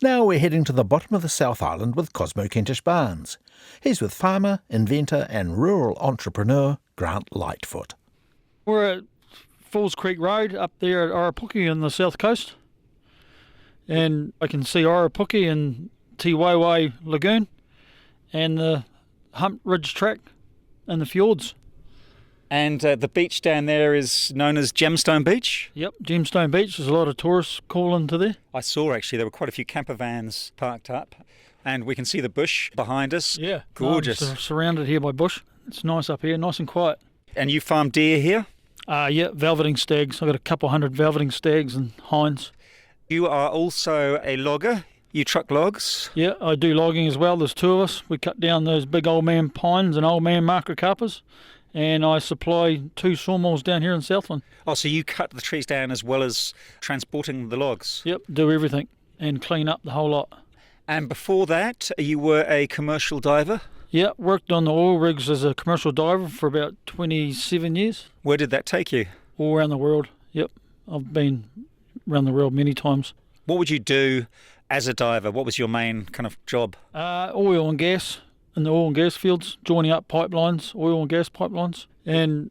Now we're heading to the bottom of the South Island with Cosmo Kentish Barnes. He's with farmer, inventor and rural entrepreneur Grant Lightfoot. We're at Falls Creek Road up there at Orepuke on the south coast. And I can see Orepuke and Te Waiwai Lagoon and the Hump Ridge Track and the fjords. And the beach down there is known as Gemstone Beach? Yep, Gemstone Beach. There's a lot of tourists calling to there. I saw actually there were quite a few camper vans parked up and we can see the bush behind us. Yeah. Gorgeous. Surrounded here by bush. It's nice up here, nice and quiet. And you farm deer here? Yeah, velveting stags. I've got a couple hundred velveting stags and hinds. You are also a logger. You truck logs? Yeah, I do logging as well. There's two of us. We cut down those big old man pines and old man market carpers. And I supply 2 sawmills down here in Southland. Oh, so you cut the trees down as well as transporting the logs? Yep, do everything and clean up the whole lot. And before that, you were a commercial diver? Yeah, worked on the oil rigs as a commercial diver for about 27 years. Where did that take you? All around the world, yep. I've been around the world many times. What would you do as a diver? What was your main kind of job? Oil and gas. In the oil and gas fields, joining up pipelines, oil and gas pipelines. And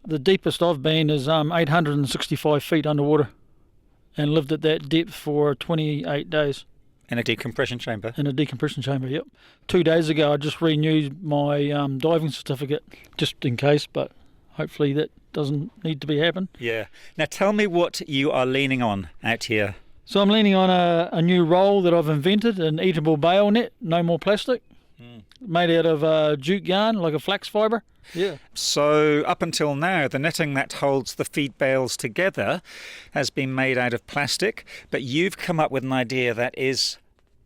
the deepest I've been is 865 feet underwater and lived at that depth for 28 days. In a decompression chamber? In a decompression chamber, yep. 2 days ago I just renewed my diving certificate, just in case, but hopefully that doesn't need to be happen. Yeah. Now tell me what you are leaning on out here. So I'm leaning on a new roll that I've invented, an eatable bale net, no more plastic. Made out of jute yarn, like a flax fibre. Yeah. So up until now, the netting that holds the feed bales together has been made out of plastic, but you've come up with an idea that is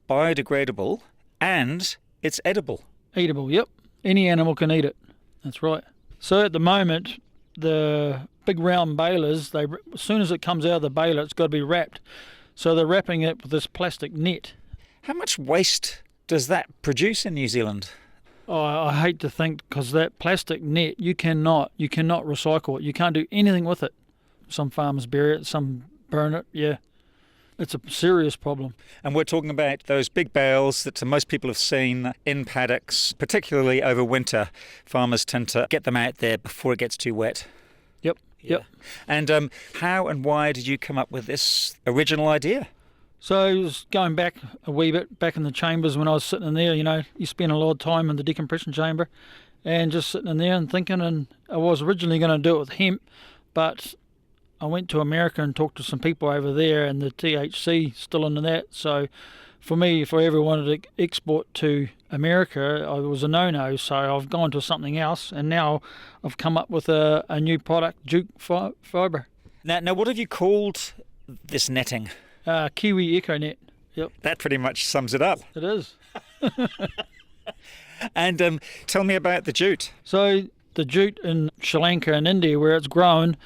biodegradable and it's edible. Eatable, yep. Any animal can eat it. That's right. So at the moment, the big round balers, as soon as it comes out of the baler, it's got to be wrapped. So they're wrapping it with this plastic net. How much waste does that produce in New Zealand? Oh, I hate to think, because that plastic net, you cannot recycle it. You can't do anything with it. Some farmers bury it, some burn it, yeah. It's a serious problem. And we're talking about those big bales that most people have seen in paddocks, particularly over winter. Farmers tend to get them out there before it gets too wet. Yep, Yeah. yep. And how and why did you come up with this original idea? So it was going back a wee bit, back in the chambers when I was sitting in there, you spend a lot of time in the decompression chamber and just sitting in there and thinking, and I was originally going to do it with hemp, but I went to America and talked to some people over there and the THC still into that. So for me, if I ever wanted to export to America, it was a no-no. So I've gone to something else and now I've come up with a new product, jute fibre. Now, what have you called this netting? Kiwi Eco Net. Yep. That pretty much sums it up. It is. And tell me about the jute. So the jute in Sri Lanka and India, where it's grown,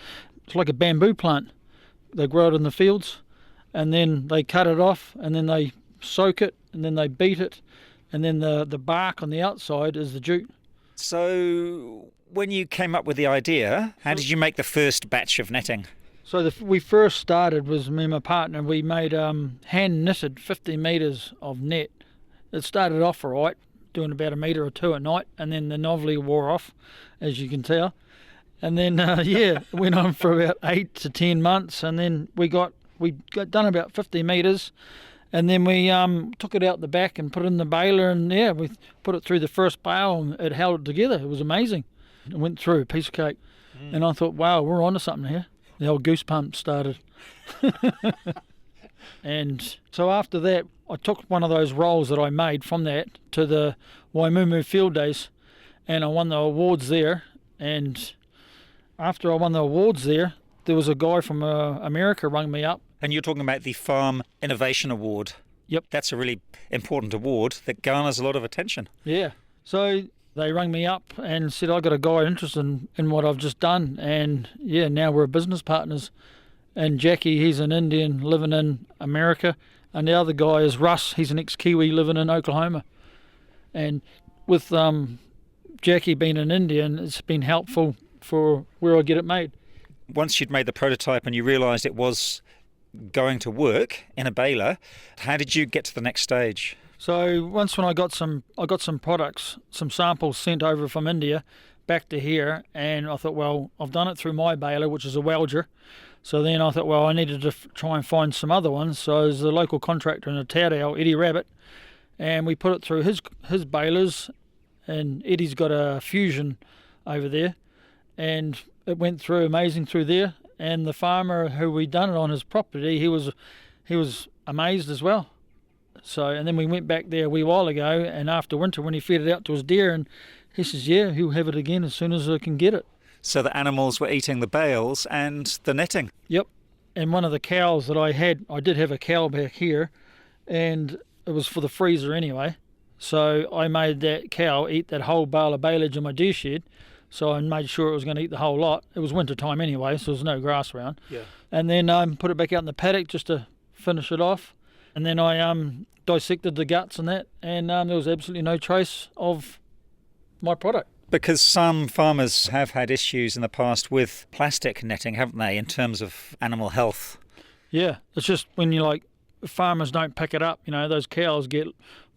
it's like a bamboo plant. They grow it in the fields and then they cut it off and then they soak it and then they beat it and then the bark on the outside is the jute. So when you came up with the idea, how did you make the first batch of netting? So we first started was me and my partner. We made hand knitted 50 metres of net. It started off all right, doing about a metre or two at night, and then the novelty wore off, as you can tell. And then it went on for about 8 to 10 months, and then we got done about 50 metres, and then we took it out the back and put it in the baler, and we put it through the first bale, and it held it together. It was amazing. It went through a piece of cake, and I thought, wow, we're onto something here. The old goosebumps started. And so after that, I took one of those rolls that I made from that to the Waimumu Field Days, and I won the awards there. And after I won the awards there was a guy from America rung me up. And you're talking about the Farm Innovation Award. Yep. That's a really important award that garners a lot of attention. Yeah. So they rang me up and said, I got a guy interested in what I've just done. And now we're business partners. And Jackie, he's an Indian living in America. And the other guy is Russ, he's an ex-Kiwi living in Oklahoma. And with Jackie being an Indian, it's been helpful for where I get it made. Once you'd made the prototype and you realised it was going to work in a baler. How did you get to the next stage? So once when I got some products, some samples sent over from India back to here, and I thought, well, I've done it through my baler, which is a welger. So then I thought, well, I needed to try and find some other ones. So there's a local contractor in Otago, Eddie Rabbit, and we put it through his balers, and Eddie's got a Fusion over there, and it went through amazing through there. And the farmer who we done it on his property, he was amazed as well. So, and then we went back there a wee while ago, and after winter when he fed it out to his deer, and he says, yeah, he'll have it again as soon as I can get it. So the animals were eating the bales and the netting. Yep. And one of the cows that I did have a cow back here, and it was for the freezer anyway. So I made that cow eat that whole bale of baleage in my deer shed. So I made sure it was going to eat the whole lot. It was winter time anyway, so there was no grass around. Yeah. And then put it back out in the paddock just to finish it off. And then I dissected the guts and that, and there was absolutely no trace of my product. Because some farmers have had issues in the past with plastic netting, haven't they, in terms of animal health? Yeah, it's just when farmers don't pick it up, those cows get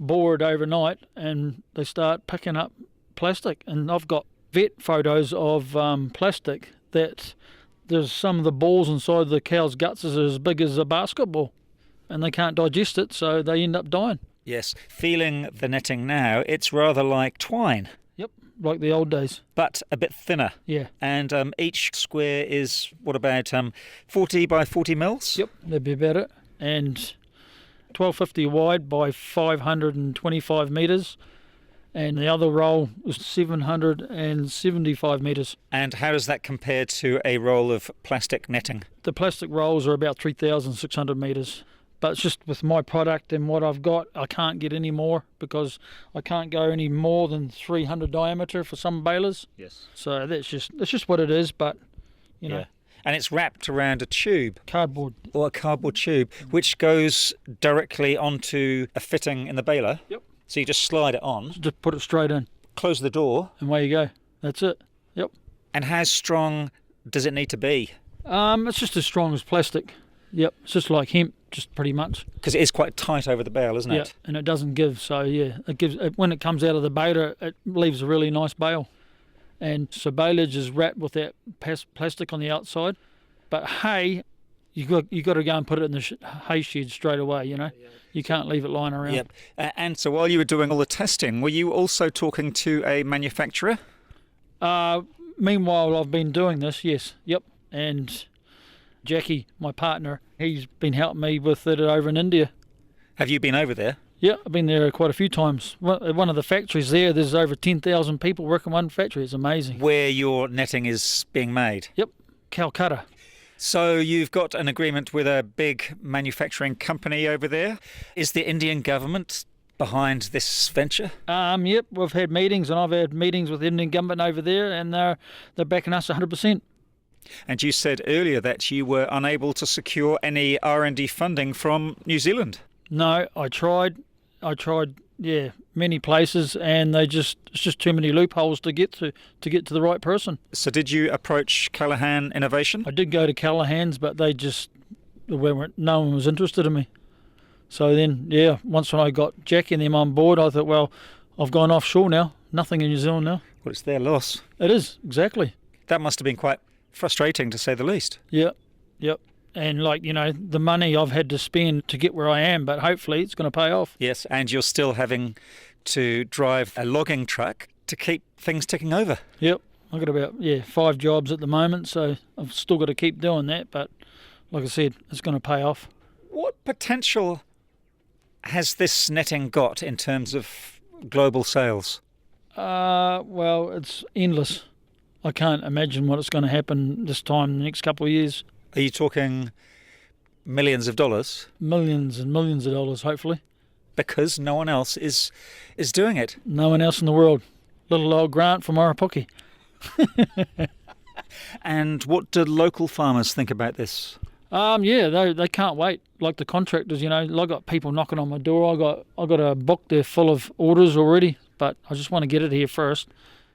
bored overnight and they start picking up plastic. And I've got vet photos of plastic that there's some of the balls inside the cow's guts is as big as a basketball, and they can't digest it, so they end up dying. Yes, feeling the netting now, it's rather like twine. Yep, like the old days. But a bit thinner. Yeah. And each square is, what about 40 by 40 mils? Yep, that'd be about it. And 1250 wide by 525 metres. And the other roll was 775 metres. And how does that compare to a roll of plastic netting? The plastic rolls are about 3,600 metres. But it's just with my product and what I've got, I can't get any more because I can't go any more than 300 diameter for some balers. Yes. So that's just what it is, but, Yeah. And it's wrapped around a tube. Cardboard. Or a cardboard tube, which goes directly onto a fitting in the baler. Yep. So you just slide it on. Just put it straight in. Close the door. And away you go. That's it. Yep. And how strong does it need to be? It's just as strong as plastic. Yep. It's just like hemp, just pretty much. Because it is quite tight over the bale, isn't it? Yeah, and it doesn't give. So yeah, when it comes out of the baler, it leaves a really nice bale. And so baleage is wrapped with that plastic on the outside. But hay, you got to go and put it in the hay shed straight away. You can't leave it lying around. Yep. And so while you were doing all the testing, were you also talking to a manufacturer? Meanwhile, I've been doing this. Yes. Yep. And Jackie, my partner, he's been helping me with it over in India. Have you been over there? Yeah, I've been there quite a few times. One of the factories there's over 10,000 people working in one factory. It's amazing. Where your netting is being made? Yep, Calcutta. So you've got an agreement with a big manufacturing company over there. Is the Indian government behind this venture? Yep, we've had meetings, and I've had meetings with the Indian government over there, and they're backing us 100%. And you said earlier that you were unable to secure any R&D funding from New Zealand. No, I tried, many places, and it's just too many loopholes to get to the right person. So did you approach Callaghan Innovation? I did go to Callaghan's, but no one was interested in me. So then, once when I got Jackie and them on board, I thought, well, I've gone offshore now, nothing in New Zealand now. Well, it's their loss. It is, exactly. That must have been quite frustrating, to say the least. Yep. And the money I've had to spend to get where I am, but hopefully it's going to pay off. Yes, and you're still having to drive a logging truck to keep things ticking over. Yep. I've got about 5 jobs at the moment, so I've still got to keep doing that, but like I said, it's going to pay off. What potential has this netting got in terms of global sales? Well, it's endless. I can't imagine what it's going to happen this time in the next couple of years. Are you talking millions of dollars? Millions and millions of dollars, hopefully. Because no one else is doing it. No one else in the world. Little old Grant from Orepuke. And what do local farmers think about this? They can't wait. Like the contractors, I got people knocking on my door. I got a book there full of orders already, but I just want to get it here first.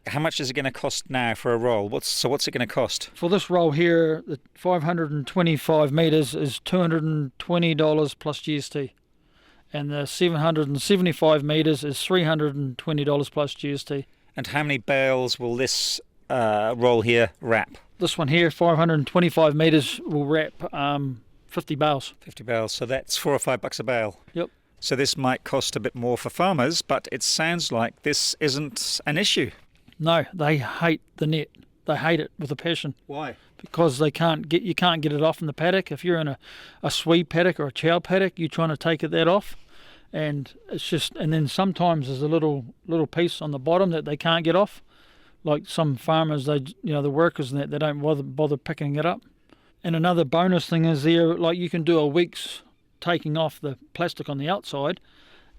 How much is it going to cost now for a roll? What's it going to cost? For this roll here, the 525 metres is $220 plus GST. And the 775 metres is $320 plus GST. And how many bales will this roll here wrap? This one here, 525 metres, will wrap 50 bales. 50 bales, so that's $4 or $5 a bale. Yep. So this might cost a bit more for farmers, but it sounds like this isn't an issue. No, they hate the net. They hate it with a passion. Why? Because you can't get it off in the paddock. If you're in a Swede paddock or a chow paddock, you're trying to take that off, and it's just. And then sometimes there's a little piece on the bottom that they can't get off. Like some farmers, the workers and that, they don't bother picking it up. And another bonus thing is there, like you can do a week's taking off the plastic on the outside,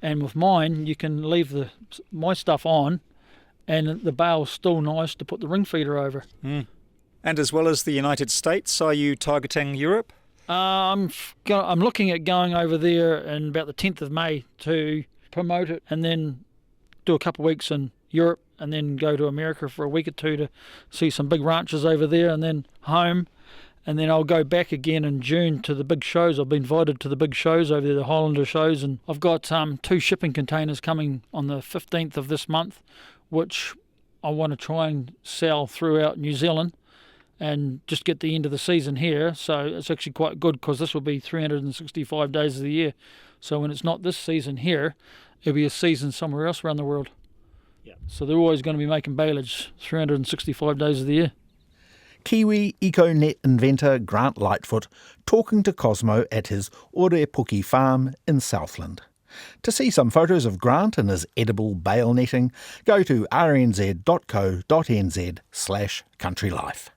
and with mine you can leave my stuff on, and the bale's still nice to put the ring feeder over. Mm. And as well as the United States, are you targeting Europe? I'm looking at going over there in about the 10th of May to promote it, and then do a couple of weeks in Europe, and then go to America for a week or two to see some big ranches over there, and then home. And then I'll go back again in June to the big shows. I've been invited to the big shows over there, the Highlander shows, and I've got 2 shipping containers coming on the 15th of this month, which I want to try and sell throughout New Zealand and just get the end of the season here. So it's actually quite good, because this will be 365 days of the year. So when it's not this season here, it'll be a season somewhere else around the world. Yeah. So they're always going to be making baleage 365 days of the year. Kiwi eco-net inventor Grant Lightfoot talking to Cosmo at his Orepuke farm in Southland. To see some photos of Grant and his edible bale netting, go to rnz.co.nz/countrylife.